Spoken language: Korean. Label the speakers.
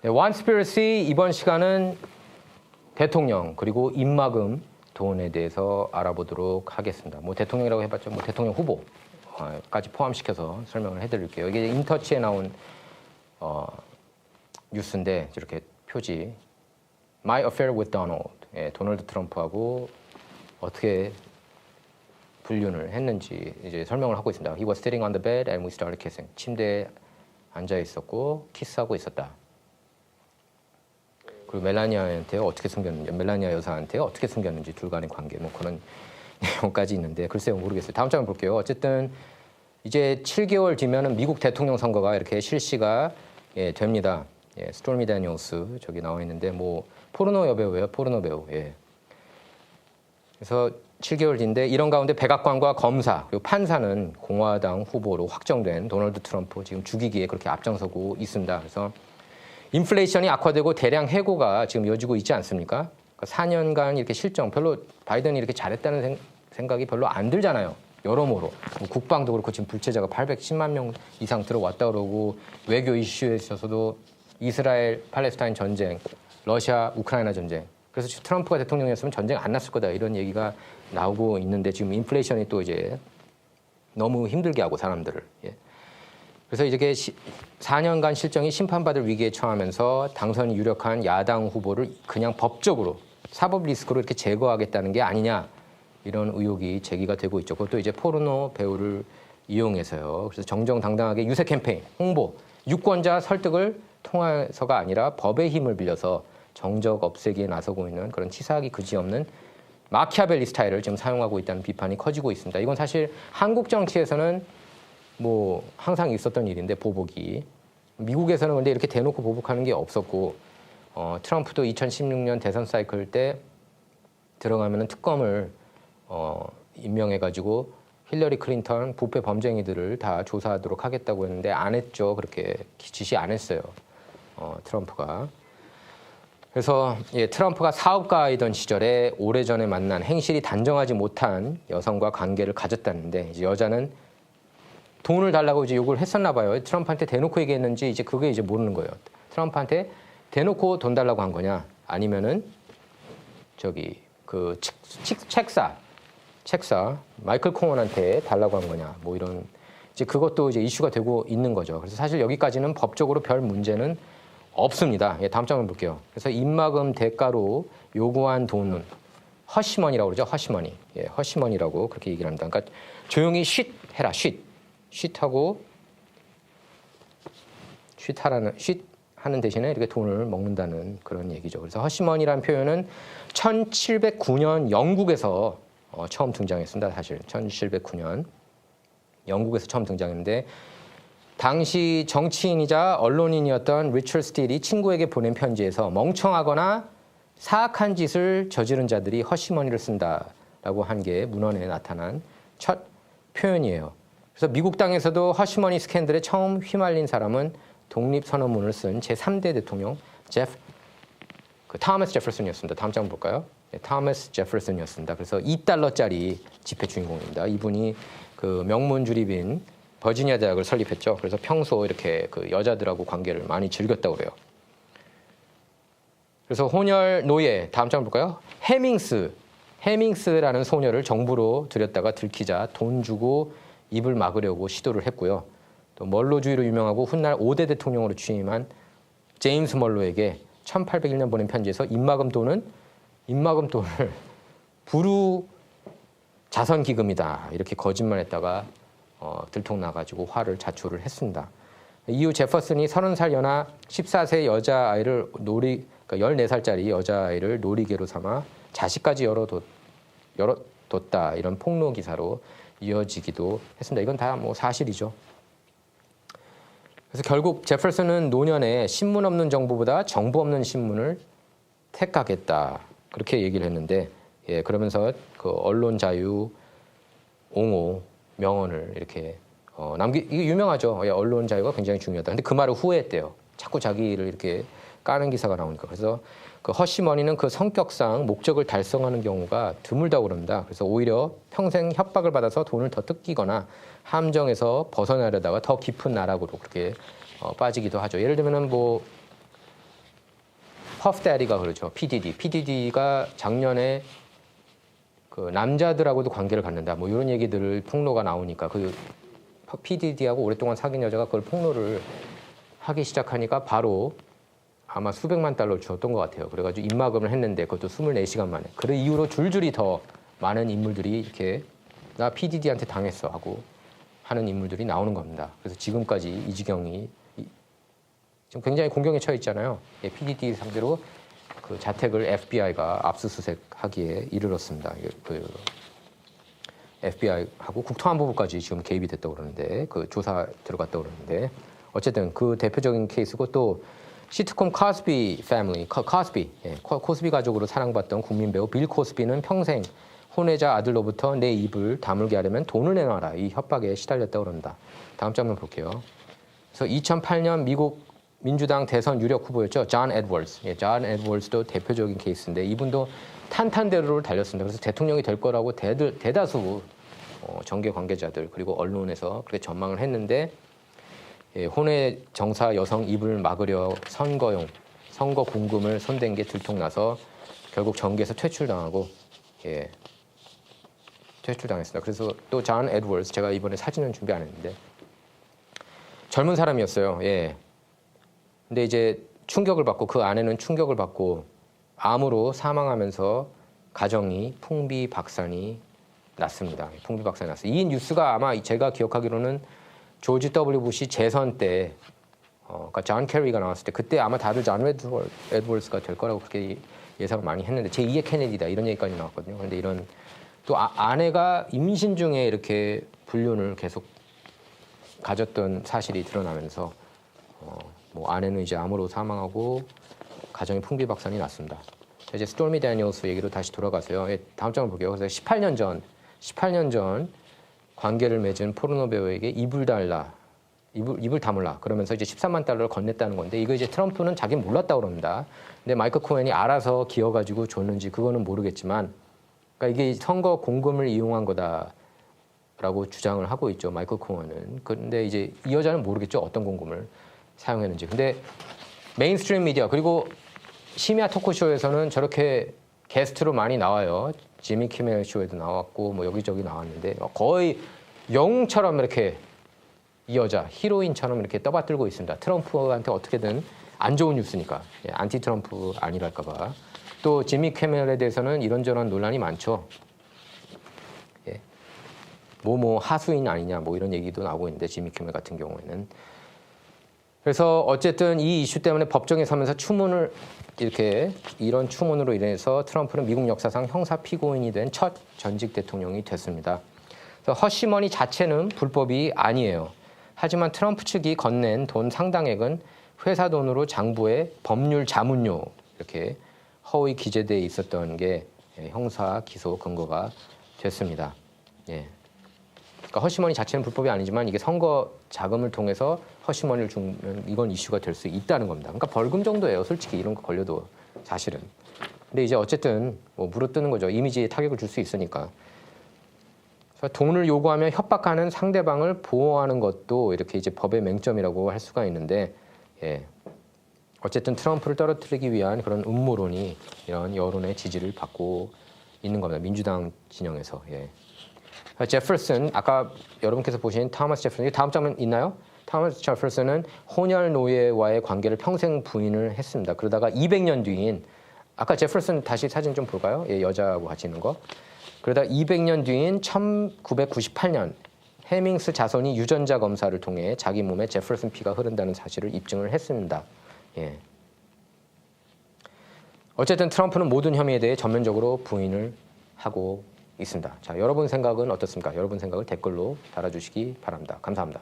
Speaker 1: 네, 원스피러시 이번 시간은 대통령 그리고 입막음 돈에 대해서 알아보도록 하겠습니다. 뭐 대통령이라고 해봤죠. 뭐 대통령 후보까지 포함시켜서 설명을 해드릴게요. 이게 인터치에 나온 뉴스인데 이렇게 표지 My Affair with Donald. 예, 도널드 트럼프하고 어떻게 불륜을 했는지 이제 설명을 하고 있습니다. He was sitting on the bed and we started kissing. 침대에 앉아 있었고 키스하고 있었다. 그리고 멜라니아한테 어떻게 숨겼는지, 멜라니아 여사한테 어떻게 숨겼는지 둘 간의 관계 뭐 그런 내용까지 있는데 글쎄요 모르겠어요. 다음 장을 볼게요. 어쨌든 이제 7개월 뒤면은 미국 대통령 선거가 이렇게 실시가 됩니다. 예, 스토미 데니얼스 저기 나와 있는데 뭐 포르노 여배우예요. 포르노 배우. 예. 그래서 7개월 뒤인데 이런 가운데 백악관과 검사 그리고 판사는 공화당 후보로 확정된 도널드 트럼프 지금 죽이기에 그렇게 앞장서고 있습니다. 그래서 인플레이션이 악화되고 대량 해고가 지금 이어지고 있지 않습니까? 그러니까 4년간 이렇게 실정 별로 바이든이 이렇게 잘했다는 생각이 별로 안 들잖아요. 여러모로 뭐 국방도 그렇고 지금 불체자가 810만 명 이상 들어왔다 그러고 외교 이슈에 있어서도 이스라엘 팔레스타인 전쟁, 러시아 우크라이나 전쟁. 그래서 트럼프가 대통령이었으면 전쟁 안 났을 거다 이런 얘기가 나오고 있는데 지금 인플레이션이 또 이제 너무 힘들게 하고 사람들을. 예. 그래서 이게 4년간 실정이 심판받을 위기에 처하면서 당선이 유력한 야당 후보를 그냥 법적으로 사법 리스크로 이렇게 제거하겠다는 게 아니냐 이런 의혹이 제기가 되고 있죠. 그것도 이제 포르노 배우를 이용해서요. 그래서 정정당당하게 유세 캠페인, 홍보, 유권자 설득을 통해서가 아니라 법의 힘을 빌려서 정적 없애기에 나서고 있는 그런 치사하기 그지없는 마키아벨리 스타일을 지금 사용하고 있다는 비판이 커지고 있습니다. 이건 사실 한국 정치에서는 뭐 항상 있었던 일인데 보복이 미국에서는 근데 이렇게 대놓고 보복하는 게 없었고 트럼프도 2016년 대선 사이클 때 들어가면은 특검을 임명해가지고 힐러리 클린턴 부패 범죄행위들을 다 조사하도록 하겠다고 했는데 안 했죠. 그렇게 지시 안 했어요. 트럼프가. 그래서 트럼프가 사업가이던 시절에 오래전에 만난 행실이 단정하지 못한 여성과 관계를 가졌다는데 이제 여자는 돈을 달라고 이제 요구를 했었나 봐요. 트럼프한테 대놓고 얘기했는지 이제 그게 이제 모르는 거예요. 트럼프한테 대놓고 돈 달라고 한 거냐 아니면은 저기 그 책사 마이클 코언한테 달라고 한 거냐 뭐 이런 이제 그것도 이제 이슈가 되고 있는 거죠. 그래서 사실 여기까지는 법적으로 별 문제는 없습니다. 예, 다음 장을 볼게요. 그래서 입막음 대가로 요구한 돈은 허시머니라고 그러죠. 허시머니. 예, 허시머니라고 그렇게 얘기를 합니다. 그러니까 조용히 쉿 해라. 쉿하고 쉿 하는 대신에 이렇게 돈을 먹는다는 그런 얘기죠. 그래서 허시머니라는 표현은 1709년 영국에서 처음 등장했습니다. 사실 1709년 영국에서 처음 등장했는데 당시 정치인이자 언론인이었던 리처드 스틸이 친구에게 보낸 편지에서 멍청하거나 사악한 짓을 저지른 자들이 허시머니를 쓴다라고 한 게 문헌에 나타난 첫 표현이에요. 그래서 미국 땅에서도 허시머니 스캔들에 처음 휘말린 사람은 독립선언문을 쓴 제3대 대통령 토마스 제퍼슨이었습니다. 다음 장 볼까요? 네, 토마스 제퍼슨이었습니다. 그래서 $2짜리 지폐 주인공입니다. 이분이 그 명문 주립인 버지니아 대학을 설립했죠. 그래서 평소 이렇게 그 여자들하고 관계를 많이 즐겼다고 그래요. 그래서 혼혈 노예, 다음 장 볼까요? 해밍스라는 소녀를 정부로 들였다가 들키자 돈 주고 입을 막으려고 시도를 했고요. 또 멀로주의로 유명하고 훗날 5대 대통령으로 취임한 제임스 멀로에게 1801년 보낸 편지에서 입막음 돈을 부루 자선기금이다 이렇게 거짓말했다가 들통나가지고 화를 자초를 했습니다. 이후 제퍼슨이 30살 연하 14세 여자아이를 그러니까 14살짜리 여자아이를 놀이개로 삼아 자식까지 열어뒀다 이런 폭로 기사로 이어지기도 했습니다. 이건 다 뭐 사실이죠. 그래서 결국 제퍼슨은 노년에 신문 없는 정부보다 정부 없는 신문을 택하겠다 그렇게 얘기를 했는데 예, 그러면서 그 언론 자유 옹호 명언을 이렇게 이게 유명하죠. 예, 언론 자유가 굉장히 중요하다. 근데 그 말을 후회했대요. 자꾸 자기를 이렇게 까는 기사가 나오니까. 그래서 그 허시머니는 그 성격상 목적을 달성하는 경우가 드물다고 그럽니다. 그래서 오히려 평생 협박을 받아서 돈을 더 뜯기거나 함정에서 벗어나려다가 더 깊은 나락으로 그렇게 빠지기도 하죠. 예를 들면은 뭐 퍼프데디가 그러죠. PDD가 작년에 그 남자들하고도 관계를 갖는다. 뭐 이런 얘기들을 폭로가 나오니까 그 PDD하고 오랫동안 사귄 여자가 그걸 폭로를 하기 시작하니까 바로 아마 수백만 달러 주었던 것 같아요. 그래가지고 입막음을 했는데 그것도 24시간 만에. 그 이후로 줄줄이 더 많은 인물들이 이렇게 나 PDD한테 당했어 하고 하는 인물들이 나오는 겁니다. 그래서 지금까지 이 지경이 지금 굉장히 공경에 처해 있잖아요. 예, PDD 상대로 그 자택을 FBI가 압수수색하기에 이르렀습니다. 그 FBI하고 국토안보부까지 지금 개입이 됐다고 그러는데 그 조사 들어갔다고 그러는데 어쨌든 그 대표적인 케이스고 또 시트콤 코스비 패밀리, 코스비 가족으로 사랑받던 국민 배우 빌 코스비는 평생 혼외자 아들로부터 내 입을 다물게 하려면 돈을 내놔라 이 협박에 시달렸다고 그런다. 다음 장면 볼게요. 그래서 2008년 미국 민주당 대선 유력 후보였죠. 존 에드워즈. 존 에드워즈도 대표적인 케이스인데 이분도 탄탄대로를 달렸습니다. 그래서 대통령이 될 거라고 대다수 정계 관계자들 그리고 언론에서 그렇게 전망을 했는데 혼외 정사 여성 입을 막으려 선거 공금을 손댄 게 들통나서 결국 정계에서 퇴출당하고 퇴출당했습니다. 그래서 또 존 에드워즈 제가 이번에 사진은 준비 안 했는데 젊은 사람이었어요. 근데 이제 충격을 받고 그 아내는 충격을 받고 암으로 사망하면서 가정이 풍비박산이 났습니다. 풍비박산이 났어요. 이 뉴스가 아마 제가 기억하기로는 조지 W. 부시 재선 때, 그러니까 존 캐리가 나왔을 때 그때 아마 다들 존 에드워즈가 될 거라고 그렇게 예상을 많이 했는데 제2의 케네디다 이런 얘기까지 나왔거든요. 그런데 이런 또 아내가 임신 중에 이렇게 불륜을 계속 가졌던 사실이 드러나면서 뭐 아내는 이제 암으로 사망하고 가정이 풍비박산이 났습니다. 이제 스토미 데니얼스 얘기로 다시 돌아가서요. 다음 장을 볼게요. 그래서 18년 전 관계를 맺은 포르노 배우에게 입을 다물라 그러면서 이제 13만 달러를 건넸다는 건데 이거 이제 트럼프는 자기는 몰랐다고 그럽니다. 근데 마이클 코헨이 알아서 기어가지고 줬는지 그거는 모르겠지만 그러니까 이게 선거 공금을 이용한 거다라고 주장을 하고 있죠. 마이클 코헨은. 근데 이제 이 여자는 모르겠죠. 어떤 공금을 사용했는지. 근데 메인스트림 미디어 그리고 심야 토크쇼에서는 저렇게 게스트로 많이 나와요. 지미 키멜 쇼에도 나왔고 뭐 여기저기 나왔는데 거의 영웅처럼 이렇게 이 여자 히로인처럼 이렇게 떠받들고 있습니다. 트럼프한테 어떻게든 안 좋은 뉴스니까 안티 트럼프 아니랄까 봐. 또 지미 키멜에 대해서는 이런저런 논란이 많죠. 뭐 하수인 아니냐 뭐 이런 얘기도 나오고 있는데 지미 키멜 같은 경우에는 그래서 어쨌든 이 이슈 때문에 법정에 서면서 추문을 이런 추문으로 인해서 트럼프는 미국 역사상 형사 피고인이 된 첫 전직 대통령이 됐습니다. 그래서 허시머니 자체는 불법이 아니에요. 하지만 트럼프 측이 건넨 돈 상당액은 회사 돈으로 장부에 법률 자문료 이렇게 허위 기재돼 있었던 게 형사 기소 근거가 됐습니다. 그러니까 허시머니 자체는 불법이 아니지만 이게 선거 자금을 통해서 허시머니를 주면 이건 이슈가 될 수 있다는 겁니다. 그러니까 벌금 정도예요. 솔직히 이런 거 걸려도 사실은. 근데 이제 어쨌든 뭐 물어뜯는 거죠. 이미지에 타격을 줄 수 있으니까. 그래서 돈을 요구하며 협박하는 상대방을 보호하는 것도 이렇게 이제 법의 맹점이라고 할 수가 있는데, 어쨌든 트럼프를 떨어뜨리기 위한 그런 음모론이 이런 여론의 지지를 받고 있는 겁니다. 민주당 진영에서. 제퍼슨, 아까 여러분께서 보신 토마스 제퍼슨, 다음 장면 있나요? 토마스 제퍼슨은 혼혈 노예와의 관계를 평생 부인을 했습니다. 그러다가 200년 뒤인, 아까 제퍼슨 다시 사진 좀 볼까요? 여자하고 같이 있는 거. 그러다 200년 뒤인 1998년 해밍스 자손이 유전자 검사를 통해 자기 몸에 제퍼슨 피가 흐른다는 사실을 입증을 했습니다. 어쨌든 트럼프는 모든 혐의에 대해 전면적으로 부인을 하고 있습니다. 자, 여러분 생각은 어떻습니까? 여러분 생각을 댓글로 달아주시기 바랍니다. 감사합니다.